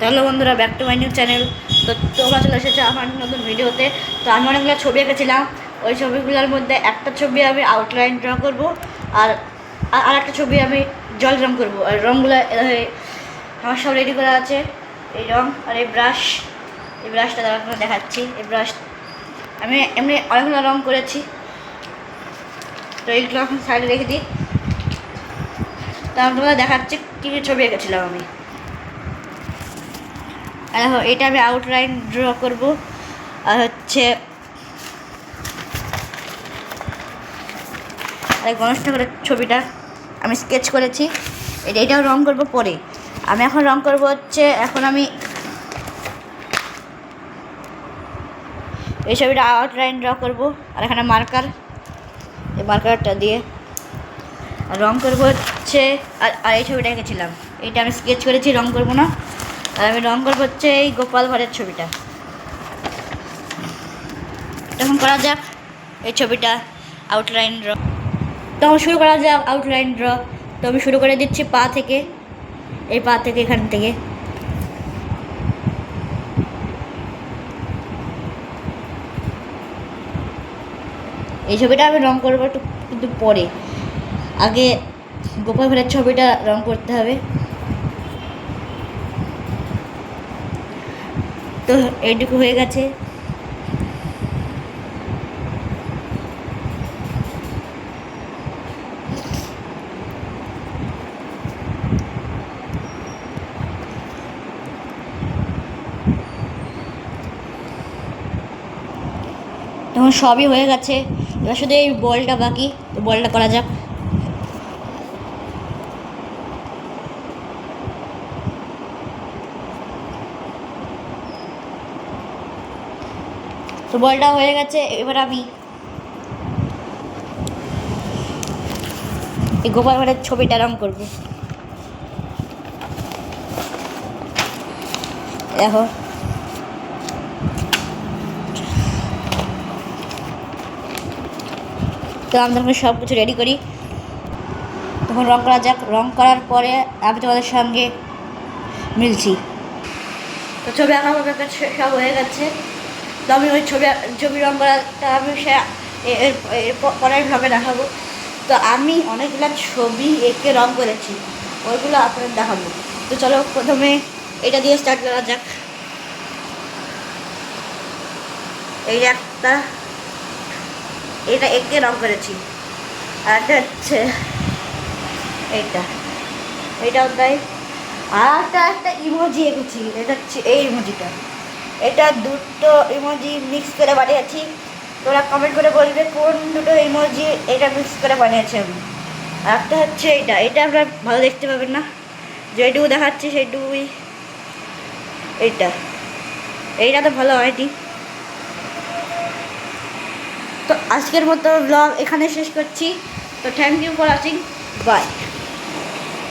Hello বন্ধুরা, back to my new channel. তো তোমরা চলে এসেছো আমার নতুন ভিডিওতে। তো আমি অনেকগুলো ছবি এঁকেছিলাম। ওই ছবিগুলোর মধ্যে একটা ছবি আমি আউটলাইন ড্র করব, আর আর একটা ছবি আমি জল রঙ করব। আর রঙগুলো আমার সব রেডি করা আছে। এই রঙ আর এই ব্রাশটা আপনারা দেখাচ্ছি। এই ব্রাশ আমি এমনি অনেকগুলো রঙ করেছি। তো এইগুলো এখন সাইডে রেখে দিই। তো আমি তোমাদের দেখাচ্ছি কী কী ছবি এঁকেছিলাম আমি। দেখো, এটা আমি আউটলাইন ড্র করব। আর হচ্ছে গণেশ ঠাকুরের ছবিটা আমি স্কেচ করেছি। এটাও রং করব পরে। আমি এখন রং করব হচ্ছে, এখন আমি এই ছবিটা আউটলাইন ড্র করব। আর এখানে মার্কার, এই মার্কারটা দিয়ে রং করব হচ্ছে। আর এই ছবিটা এঁকেছিলাম, এইটা আমি স্কেচ করেছি, রং করব না। আর আমি রং করব হচ্ছে এই গোপাল ভাঁড়ের ছবিটা। তখন করা যাক এই ছবিটা আউটলাইন ড্র। তখন শুরু করা যাক আউটলাইন ড্র। তো আমি শুরু করে দিচ্ছি পা থেকে, এই পা থেকে, এখান থেকে। এই ছবিটা আমি রং করবো একটু কিন্তু পরে। আগে গোপাল ভাঁড়ের ছবিটা রং করতে হবে। তো এইটুকু হয়ে গেছে। তখন সবই হয়ে গেছে, এবার শুধু এই বলটা বাকি। তো বলটা করা যাক। তো বলটা হয়ে গেছে। এবার আমি এই গোপাল ভাঁড়ের ছবিটা রং করব। দেখো, তো আমি তখন সব কিছু রেডি করি। তখন রং করা যাক। রং করার পরে আমি তোমাদের সঙ্গে মিলছি। তো ছবি আঁকা সব হয়ে গেছে। তো আমি ওই ছবি রং করাটা আমি পরের ভাবে দেখাবো। তো আমি অনেকগুলো ছবি এঁকে রং করেছি, ওইগুলো আপনাদের দেখাবো। তো চলো প্রথমে এটা দিয়ে স্টার্ট করা যাক। এই একটা, এটা এঁকে রং করেছি। আর একটা হচ্ছে এইটাও তাই। আর একটা ইমোজি এঁকেছি, এটা হচ্ছে এই ইমোজিটা। এটা দুটো ইমোজি মিক্স করে বানিয়েছি। তোরা কমেন্ট করে বলবে কোন দুটো ইমোজি এটা মিক্স করে বানিয়েছি আমি। আর একটা হচ্ছে এটা আপনারা ভালো দেখতে পাবেন না, যেটুকু দেখাচ্ছি সেইটুকুই। এইটা তো ভালো হয়নি। তো আজকের মতো ব্লগ এখানে শেষ করছি। তো thank you for watching, by.